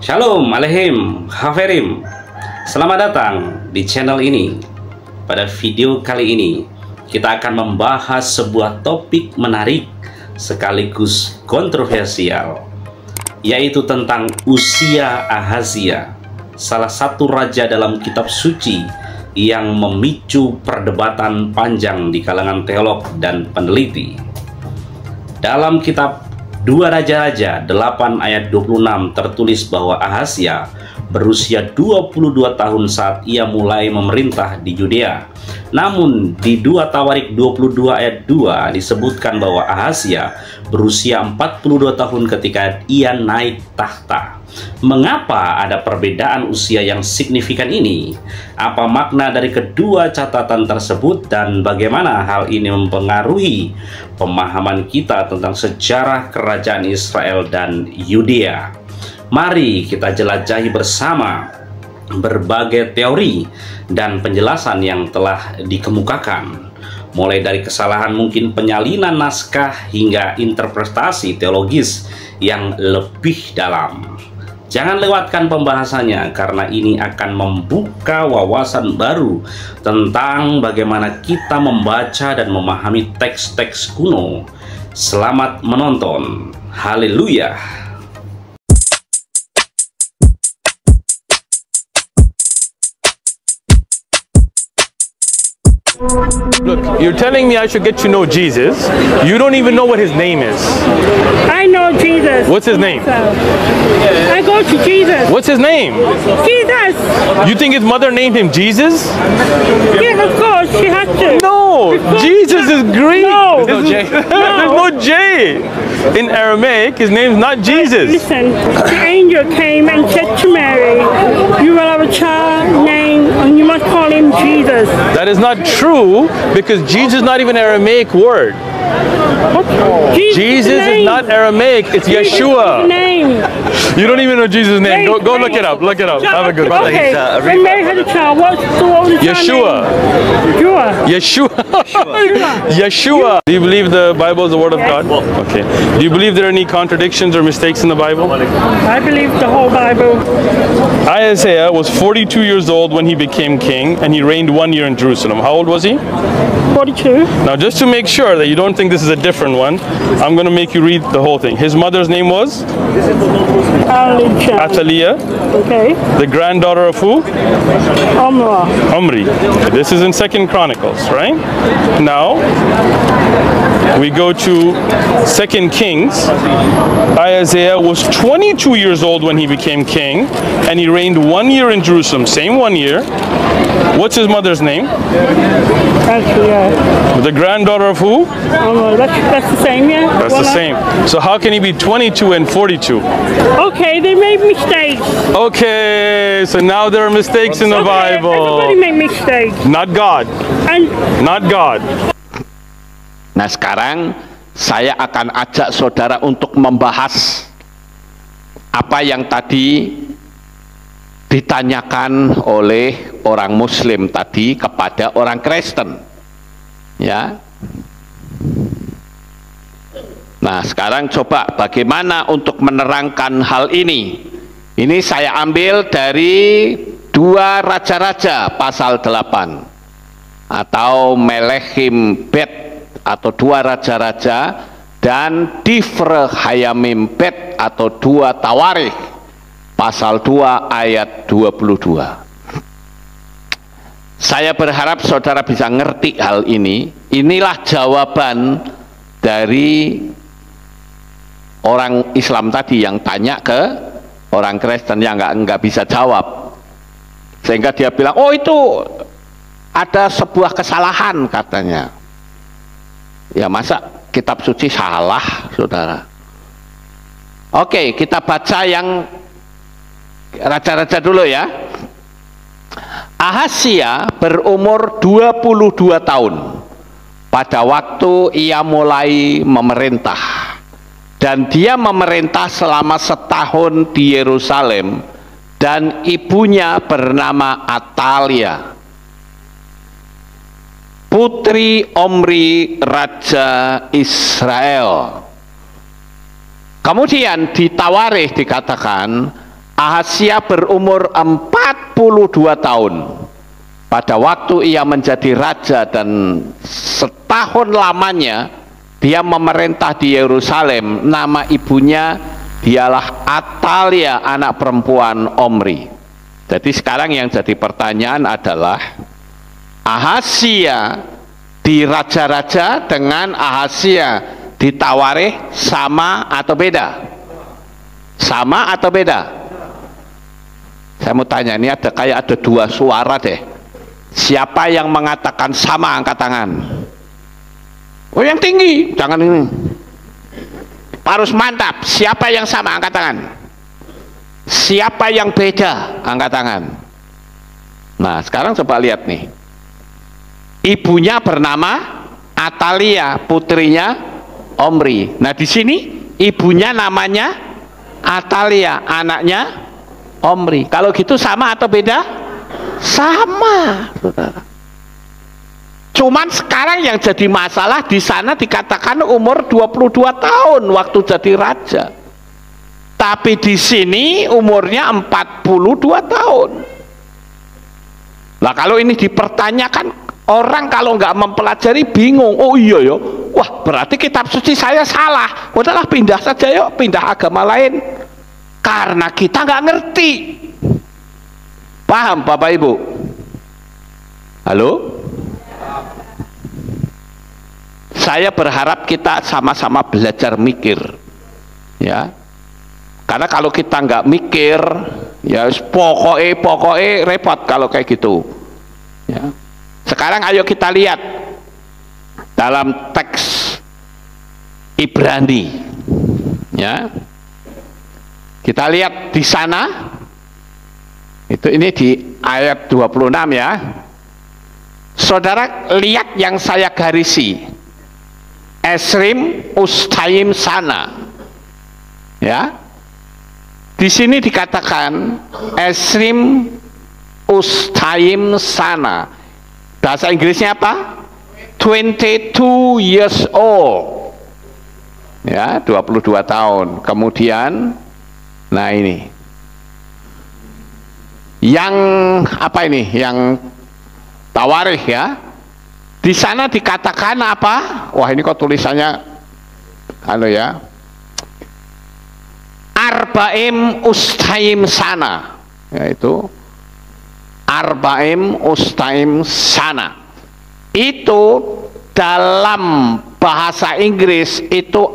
Shalom Aleihim Haferim. Selamat datang di channel ini. Pada video kali ini kita akan membahas sebuah topik menarik sekaligus kontroversial, yaitu tentang usia Ahazia, salah satu raja dalam kitab suci yang memicu perdebatan panjang di kalangan teolog dan peneliti. Dalam kitab 2 Raja-Raja 8 ayat 26 tertulis bahwa Ahazia berusia 22 tahun saat ia mulai memerintah di Yudea. Namun di 2 Tawarik 22 ayat 2 disebutkan bahwa Ahazia berusia 42 tahun ketika ia naik tahta. Mengapa ada perbedaan usia yang signifikan ini? Apa makna dari kedua catatan tersebut dan bagaimana hal ini mempengaruhi pemahaman kita tentang sejarah kerajaan Israel dan Yudea? Mari kita jelajahi bersama berbagai teori dan penjelasan yang telah dikemukakan, mulai dari kesalahan mungkin penyalinan naskah hingga interpretasi teologis yang lebih dalam. Jangan lewatkan pembahasannya karena ini akan membuka wawasan baru tentang bagaimana kita membaca dan memahami teks-teks kuno. Selamat menonton. Haleluya. Look, you're telling me I should get to know Jesus. You don't even know what his name is. I know Jesus. What's his name? I go to Jesus. What's his name? Jesus. You think his mother named him Jesus? Yes, of course, she has to. No, Jesus is Greek. No. There's no J. In Aramaic, his name's not Jesus. Listen, the angel came and said to Mary, you will have a child named, and you must call him Jesus. That is not true because Jesus is not even an Aramaic word. Jesus is not Aramaic, it's Yeshua. Name. You don't even know Jesus' name. Go look it up. Look it up. Have a good one. Okay, when Mary had a child, what was the Yeshua. Yeshua. Yeshua. Do you believe the Bible is the Word of God? Okay. Do you believe there are any contradictions or mistakes in the Bible? I believe the whole Bible. Isaiah was 42 years old when he became king, and he reigned 1 year in Jerusalem. How old was he? 42. Now, just to make sure that you don't think this is a different one, I'm going to make you read the whole thing. His mother's name was? Athaliah. Okay. The granddaughter of who? Omri. This is in 2nd Chronicles, right? Now, we go to 2nd Kings. Isaiah was 22 years old when he became king, and he reigned 1 year in Jerusalem. Same 1 year. What's his mother's name? The granddaughter of who? That's the same, yeah? That's the same. So how can he be 22 and 42? Okay, they made mistakes. Okay, so now there are mistakes in the Bible. Everybody make mistakes. Not God. Not God. Nah, sekarang saya akan ajak saudara untuk membahas apa yang tadi ditanyakan oleh orang Muslim tadi kepada orang Kristen, ya. Nah, sekarang coba bagaimana untuk menerangkan hal ini. Ini saya ambil dari 2 Raja-Raja pasal 8 atau Melechim Bet atau 2 Raja-Raja dan Difre Hayamim Bet atau 2 Tawarikh pasal 2 ayat 22. Saya berharap saudara bisa ngerti hal ini. Inilah jawaban dari orang Islam tadi yang tanya ke orang Kristen yang nggak bisa jawab, sehingga dia bilang, oh itu ada sebuah kesalahan katanya. Ya masa kitab suci salah, saudara? Oke, kita baca yang Raja-Raja dulu ya. Ahazia berumur 22 tahun pada waktu ia mulai memerintah, dan dia memerintah selama setahun di Yerusalem, dan ibunya bernama Athaliah, putri Omri Raja Israel. Kemudian di Tawarikh dikatakan Ahazia berumur 42 tahun pada waktu ia menjadi raja, dan setahun lamanya dia memerintah di Yerusalem. Nama ibunya dialah Atalia, anak perempuan Omri. Jadi sekarang yang jadi pertanyaan adalah, Ahazia di raja-raja dengan Ahazia di Tawarikh sama atau beda? Sama atau beda? Saya mau tanya, ini ada dua suara deh. Siapa yang mengatakan sama, angkat tangan. Oh, yang tinggi, jangan ini. Harus mantap. Siapa yang sama, angkat tangan. Siapa yang beda, angkat tangan. Nah, sekarang coba lihat nih. Ibunya bernama Atalia, putrinya Omri. Nah, di sini ibunya namanya Atalia, anaknya Omri. Kalau gitu sama atau beda? Sama, saudara. Cuman sekarang yang jadi masalah, di sana dikatakan umur 22 tahun waktu jadi raja. Tapi di sini umurnya 42 tahun. Nah, kalau ini dipertanyakan, orang kalau nggak mempelajari bingung. Oh iya ya, wah berarti kitab suci saya salah. Udahlah, pindah saja yuk, pindah agama lain. Karena kita nggak ngerti. Paham Bapak Ibu? Halo? Saya berharap kita sama-sama belajar mikir, ya. Karena kalau kita nggak mikir, ya pokoknya repot kalau kayak gitu. Ya. Sekarang ayo kita lihat dalam teks Ibrani, ya. Kita lihat di sana, ini di ayat 26 ya. Saudara lihat yang saya garisi, Esrim Ustaim Sana, ya. Di sini dikatakan Esrim Ustaim Sana. Bahasa Inggrisnya apa? 22 years old. Ya, 22 tahun. Kemudian, nah ini. Yang apa ini? Yang Tawarikh ya. Di sana dikatakan apa? Wah, ini kok tulisannya anu ya. Arba'im Ustaim Sana. Yaitu Arba'im Ustaim Sana. Itu dalam bahasa Inggris itu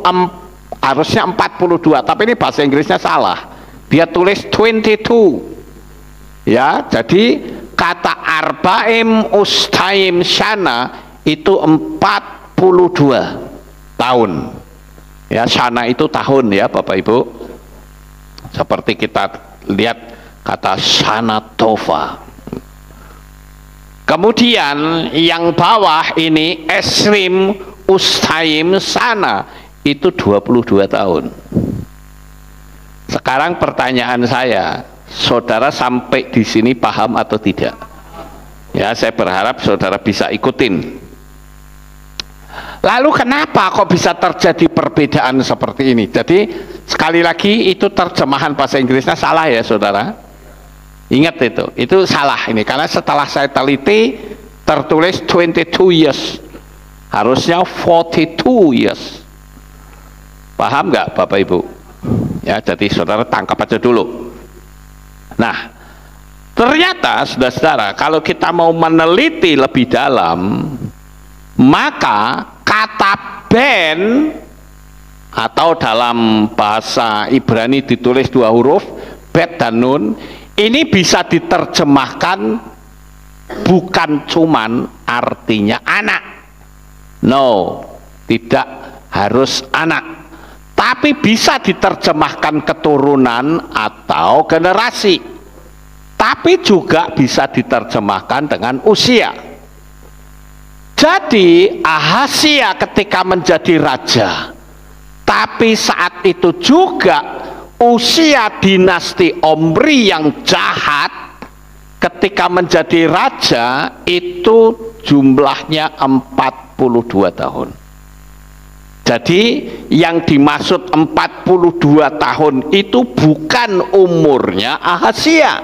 harusnya 42, tapi ini bahasa Inggrisnya salah. Dia tulis 22. Ya, jadi kata Arba'im Ustaim Sana itu 42 tahun. Ya, Sana itu tahun ya Bapak Ibu. Seperti kita lihat kata Sana Tova. Kemudian yang bawah ini Esrim Ustaim Sana itu 22 tahun. Sekarang pertanyaan saya, saudara sampai di sini paham atau tidak? Ya, saya berharap saudara bisa ikutin. Lalu kenapa kok bisa terjadi perbedaan seperti ini? Jadi sekali lagi itu terjemahan bahasa Inggrisnya salah ya saudara. Ingat itu salah ini, karena setelah saya teliti tertulis 22 years, harusnya 42 years. Paham nggak Bapak Ibu? Ya, jadi saudara tangkap aja dulu. Nah, ternyata saudara-saudara, kalau kita mau meneliti lebih dalam, maka kata ben, atau dalam bahasa Ibrani ditulis 2 huruf, bet dan nun, ini bisa diterjemahkan bukan cuman artinya anak. No, tidak harus anak. Tapi bisa diterjemahkan keturunan atau generasi. Tapi juga bisa diterjemahkan dengan usia. Jadi Ahazia ketika menjadi raja, tapi saat itu juga usia dinasti Omri yang jahat ketika menjadi raja itu jumlahnya 42 tahun. Jadi yang dimaksud 42 tahun itu bukan umurnya Ahazia,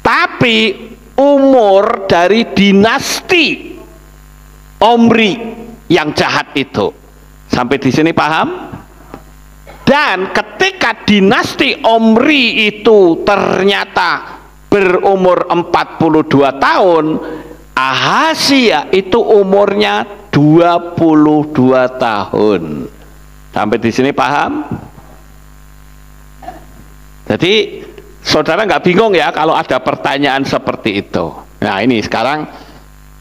tapi umur dari dinasti Omri yang jahat itu. Sampai di sini paham? Dan ketika dinasti Omri itu ternyata berumur 42 tahun, Ahazia itu umurnya 22 tahun. Sampai di sini paham? Jadi saudara nggak bingung ya kalau ada pertanyaan seperti itu. Nah ini sekarang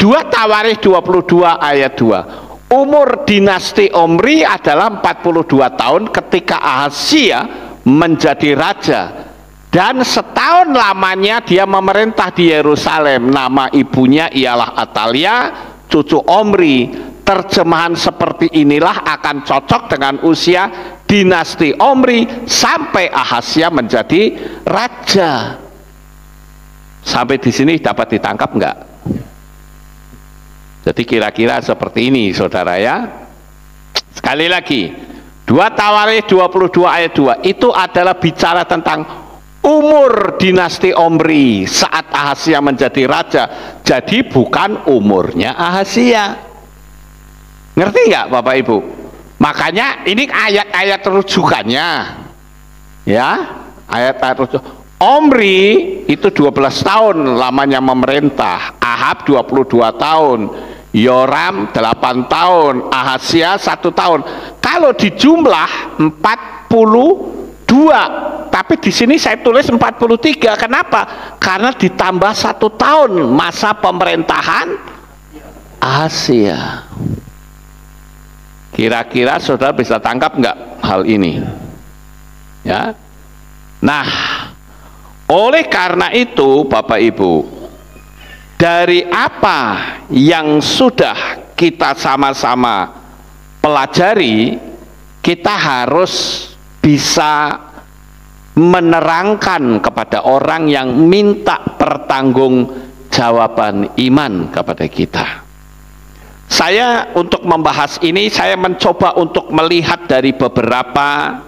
2 Tawarikh 22 ayat 2. Umur dinasti Omri adalah 42 tahun ketika Ahazia menjadi raja. Dan setahun lamanya dia memerintah di Yerusalem. Nama ibunya ialah Atalia, cucu Omri. Terjemahan seperti inilah akan cocok dengan usia dinasti Omri sampai Ahazia menjadi raja. Sampai di sini dapat ditangkap enggak? Jadi kira-kira seperti ini saudara ya. Sekali lagi 2 Tawarikh 22 ayat 2 itu adalah bicara tentang umur dinasti Omri saat Ahazia menjadi raja. Jadi bukan umurnya Ahazia. Ngerti nggak Bapak Ibu? Makanya ini ayat-ayat rujukannya ya, ayat-ayat rujuk. Omri itu 12 tahun lamanya memerintah, Ahab 22 tahun, Yoram 8 tahun, Ahazia 1 tahun. Kalau dijumlah 42, tapi di sini saya tulis 43. Kenapa? Karena ditambah 1 tahun masa pemerintahan Ahazia. Kira-kira saudara bisa tangkap nggak hal ini? Ya. Nah, oleh karena itu Bapak Ibu, dari apa yang sudah kita sama-sama pelajari, kita harus bisa menerangkan kepada orang yang minta pertanggungjawaban iman kepada kita. Saya untuk membahas ini, saya mencoba untuk melihat dari beberapa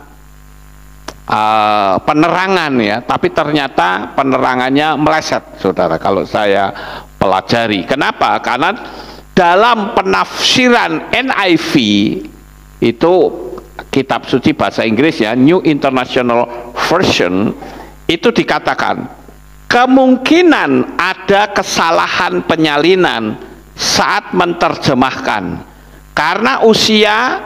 penerangan ya, tapi ternyata penerangannya meleset saudara kalau saya pelajari. Kenapa? Karena dalam penafsiran NIV itu kitab suci bahasa Inggris ya, New International Version, itu dikatakan kemungkinan ada kesalahan penyalinan saat menerjemahkan karena usia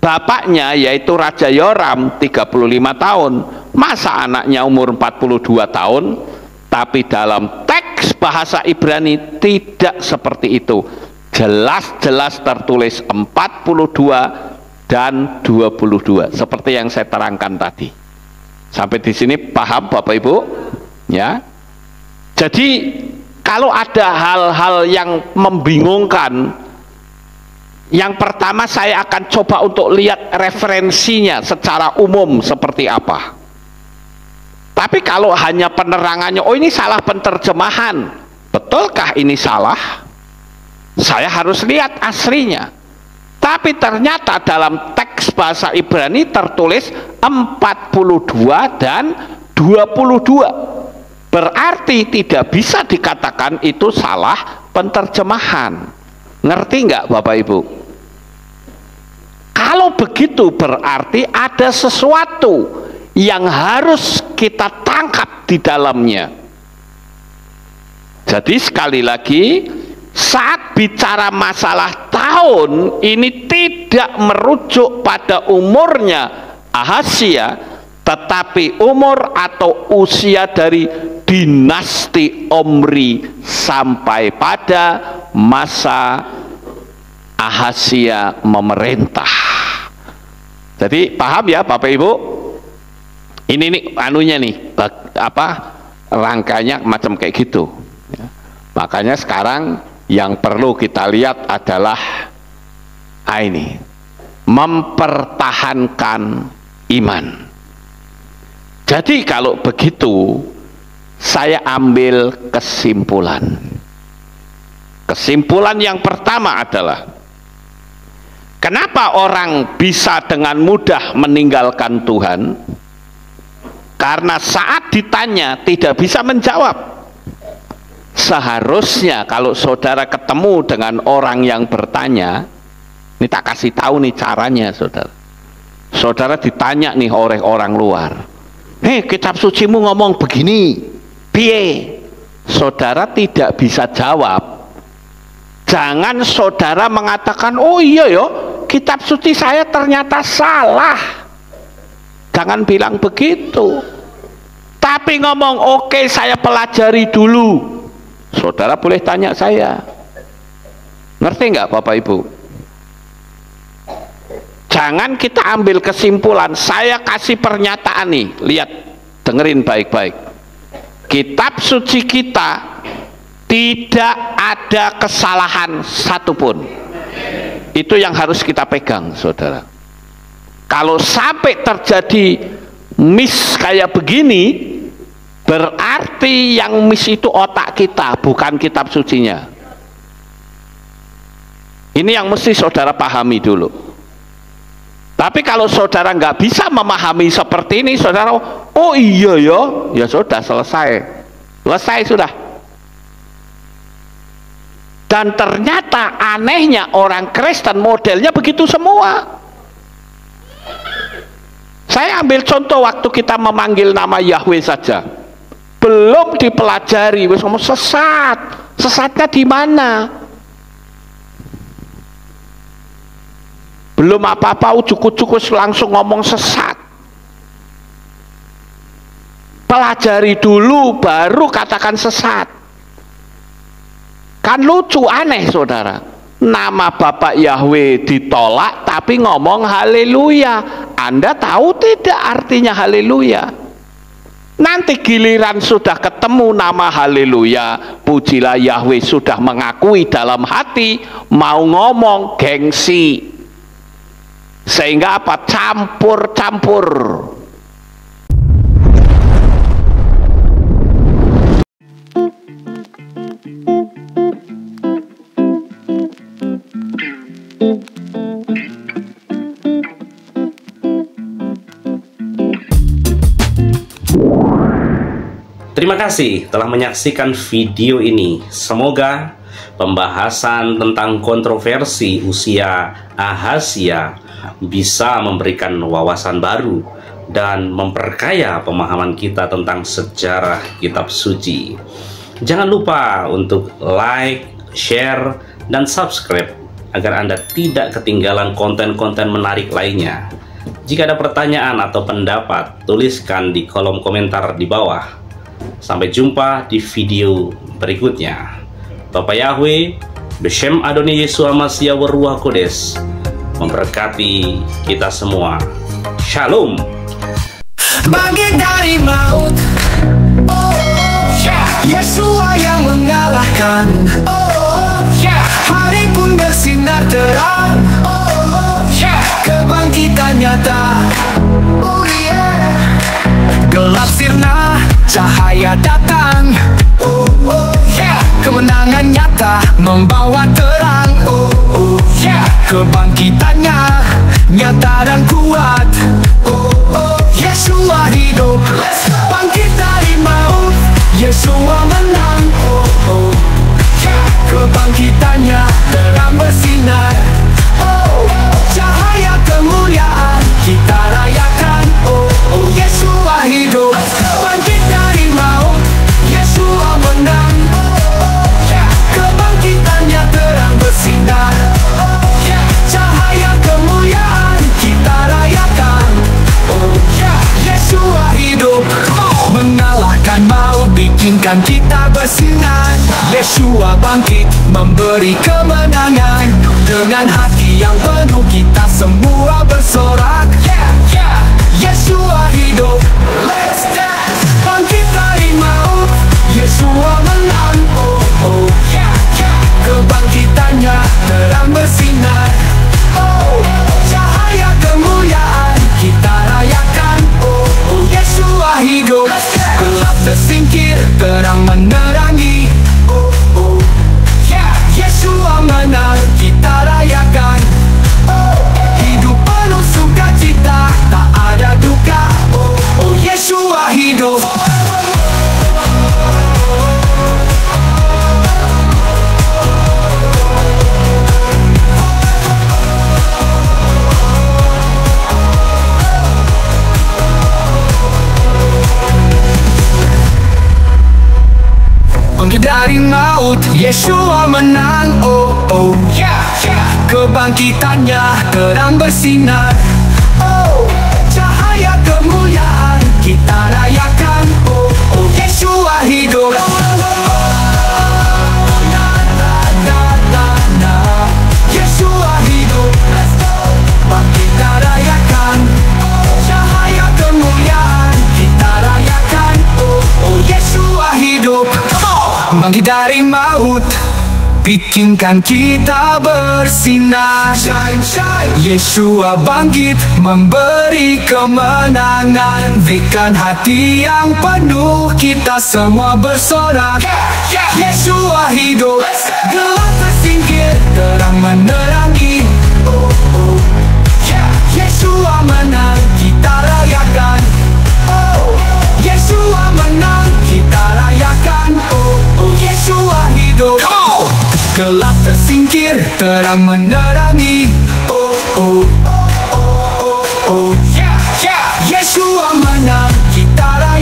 bapaknya yaitu Raja Yoram 35 tahun, masa anaknya umur 42 tahun, tapi dalam teks bahasa Ibrani tidak seperti itu, jelas-jelas tertulis 42 dan 22 seperti yang saya terangkan tadi. Sampai di sini paham Bapak Ibu ya? Jadi kalau ada hal-hal yang membingungkan, yang pertama saya akan coba untuk lihat referensinya secara umum seperti apa. Tapi kalau hanya penerangannya, oh ini salah penerjemahan, betulkah ini salah? Saya harus lihat aslinya. Tapi ternyata dalam teks bahasa Ibrani tertulis 42 dan 22. Berarti tidak bisa dikatakan itu salah penerjemahan. Ngerti nggak Bapak Ibu? Kalau begitu berarti ada sesuatu yang harus kita tangkap di dalamnya. Jadi sekali lagi, saat bicara masalah tahun ini tidak merujuk pada umurnya Ahazia, tetapi umur atau usia dari dinasti Omri sampai pada masa Ahazia memerintah. Jadi paham ya Bapak Ibu? Ini nih anunya nih, rangkanya macam kayak gitu. Makanya sekarang yang perlu kita lihat adalah ini, mempertahankan iman. Jadi kalau begitu saya ambil kesimpulan. Kesimpulan yang pertama adalah Kenapa orang bisa dengan mudah meninggalkan Tuhan? Karena saat ditanya tidak bisa menjawab. Seharusnya kalau saudara ketemu dengan orang yang bertanya, ini tak kasih tahu nih caranya, saudara. Saudara ditanya nih oleh orang luar, kitab sucimu ngomong begini, piye? Saudara tidak bisa jawab. Jangan saudara mengatakan, oh iya yo, kitab suci saya ternyata salah. Jangan bilang begitu. Tapi ngomong, oke, saya pelajari dulu. Saudara boleh tanya saya. Ngerti nggak Bapak Ibu? Jangan kita ambil kesimpulan. Saya kasih pernyataan nih, lihat, dengerin baik-baik. Kitab suci kita tidak ada kesalahan satupun. Itu yang harus kita pegang, saudara. Kalau sampai terjadi miss kayak begini, berarti yang miss itu otak kita, bukan kitab sucinya. Ini yang mesti saudara pahami dulu. Tapi kalau saudara nggak bisa memahami seperti ini, saudara, oh iya yo, ya sudah, selesai sudah. Dan ternyata anehnya orang Kristen modelnya begitu semua. Saya ambil contoh waktu kita memanggil nama Yahweh saja, belum dipelajari, wis ngomong sesat. Sesatnya di mana? Belum apa-apa ujuk-ujuk langsung ngomong sesat. Pelajari dulu baru katakan sesat. Kan lucu, aneh saudara. Nama Bapak Yahweh ditolak tapi ngomong haleluya. Anda tahu tidak artinya haleluya? Nanti giliran sudah ketemu nama haleluya, pujilah Yahweh, sudah mengakui dalam hati, mau ngomong gengsi. Sehingga apa? Campur-campur. Terima kasih telah menyaksikan video ini. Semoga pembahasan tentang kontroversi usia Ahazia bisa memberikan wawasan baru dan memperkaya pemahaman kita tentang sejarah kitab suci. Jangan lupa untuk like, share, dan subscribe agar Anda tidak ketinggalan konten-konten menarik lainnya. Jika ada pertanyaan atau pendapat, tuliskan di kolom komentar di bawah. Sampai jumpa di video berikutnya. Bapak Yahweh, Beshem Adonai Yesus Hamasiah Waruah Kodes, memberkati kita semua. Shalom. Bangkit dari maut, Yesua yang mengalahkan. Hari pun bersinar terang, kebangkitan nyata. Gelap sirna, cahaya datang. Kemenangan nyata membawa terang. Kebangkitannya nyata dan kuat. Yesua hidup, bangkit dari maut. Yesua menang. Kebangkitannya terang bersinar. Cahaya kemuliaan kita rayakan. Yesua hidup, bangkit dari maut. Yesua menang. Kebangkitannya terang bersinar. Cahaya kemuliaan kita rayakan. Yesua hidup, mengalahkan maut, bikinkan kita bersinar. Yesua bangkit, memberi kemenangan. Dengan hati yang penuh kita semua bersorak. Yesua hidup, let's dance. Bangkit dari maut, Yesua menang. Kebangkitannya terang bersinar. Cahaya kemuliaan kita rayakan. Yesua hidup, gelap tersingkir, terang menerangi. Yesua menang, kita rayakan. Yeshua menang, oh oh yeah, yeah. Kebangkitannya terang bersinar, oh cahaya kemuliaan kita rayakan, oh oh Yeshua hidup. Yeshua hidup, bangkit kita rayakan, cahaya kemuliaan kita rayakan, oh oh Yeshua hidup. Bangkit dari maut, bikinkan kita bersinar. Shine, shine. Yeshua bangkit, memberi kemenangan. Berikan hati yang penuh, kita semua bersorak. Yeshua hidup, gelap tersingkir, terang menerangi. Oh, oh. Yeshua menang, kita rayakan. Oh, Yeshua menang, kita rayakan. Oh, oh. Yeshua hidup. Gelap tersingkir, terang menerangi. Oh, oh, oh, oh, oh. Yeshua menang, kita rayakan.